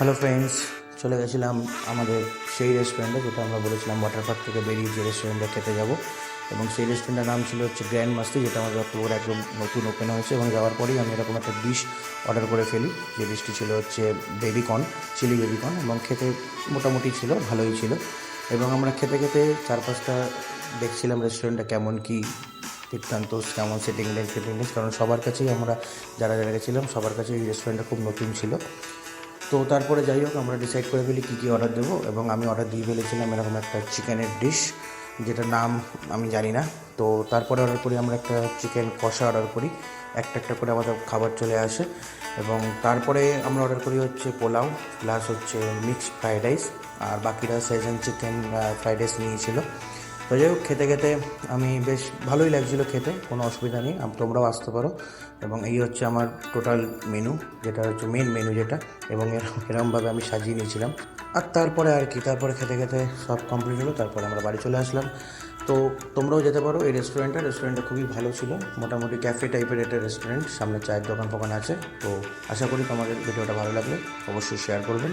Hello friends, চলে গেছিলাম আমাদের সেই রেস্টুরেন্টে যেটা আমরা বলেছিলাম ওয়াটার পার্ক থেকে বেরিয়ে যে রেস্টুরেন্টে খেতে যাব। এবং সেই রেস্টুরেন্টের নাম ছিল হচ্ছে গ্র্যান্ড মাস্তি, যেটা আমাদের অক্টোবরে একদম নতুন ওপেন হয়েছে। এবং যাওয়ার পরেই আমি এরকম একটা ডিশ অর্ডার করে ফেলি, যে ডিশটি ছিল হচ্ছে বেবিকর্ন, চিলি বেবিকর্ন। এবং খেতে মোটামুটি ছিল, ভালোই ছিল। এবং আমরা খেতে খেতে চারপাশটা দেখছিলাম রেস্টুরেন্টটা কেমন কী বৃত্তান্ত, কেমন সিটিং অ্যারেঞ্জ ফিটিং অ্যারেঞ্জ, কারণ সবার কাছেই আমরা যারা যারা গেছিলাম সবার কাছেই এই রেস্টুরেন্টটা খুব নতুন ছিল। তো তারপরে যাই হোক, আমরা ডিসাইড করে ফেলি কী কী অর্ডার দেবো। এবং আমি অর্ডার দিয়ে ফেলেছিলাম এরকম একটা চিকেনের ডিশ, যেটার নাম আমি জানি না। তো তারপরে অর্ডার করি আমরা একটা চিকেন কষা অর্ডার করি, একটা একটা করে আমাদের খাবার চলে আসে। এবং তারপরে আমরা অর্ডার করি হচ্ছে পোলাও প্লাস হচ্ছে মিক্সড ফ্রাইড রাইস, আর বাকিরা সেজন চিকেন ফ্রাইড রাইস নিয়েছিল। তো যাই হোক, খেতে খেতে আমি বেশ ভালোই লাগছিলো খেতে, কোনো অসুবিধা নেই, তোমরাও আসতে পারো। এবং এই হচ্ছে আমার টোটাল মেনু, যেটা হচ্ছে মেন মেনু যেটা। এবং এরকমভাবে আমি সাজিয়ে নিয়েছিলাম। আর তারপরে আর কি, তারপরে খেতে খেতে সব কমপ্লিট হলো, তারপরে আমরা বাড়ি চলে আসলাম। তো তোমরাও যেতে পারো এই রেস্টুরেন্টটা খুবই ভালো ছিল, মোটামুটি ক্যাফে টাইপের একটা রেস্টুরেন্ট, সামনে চায়ের দোকান ফোকান আছে। তো আশা করি তোমাদের ভিডিওটা ভালো লাগলে অবশ্যই শেয়ার করবেন।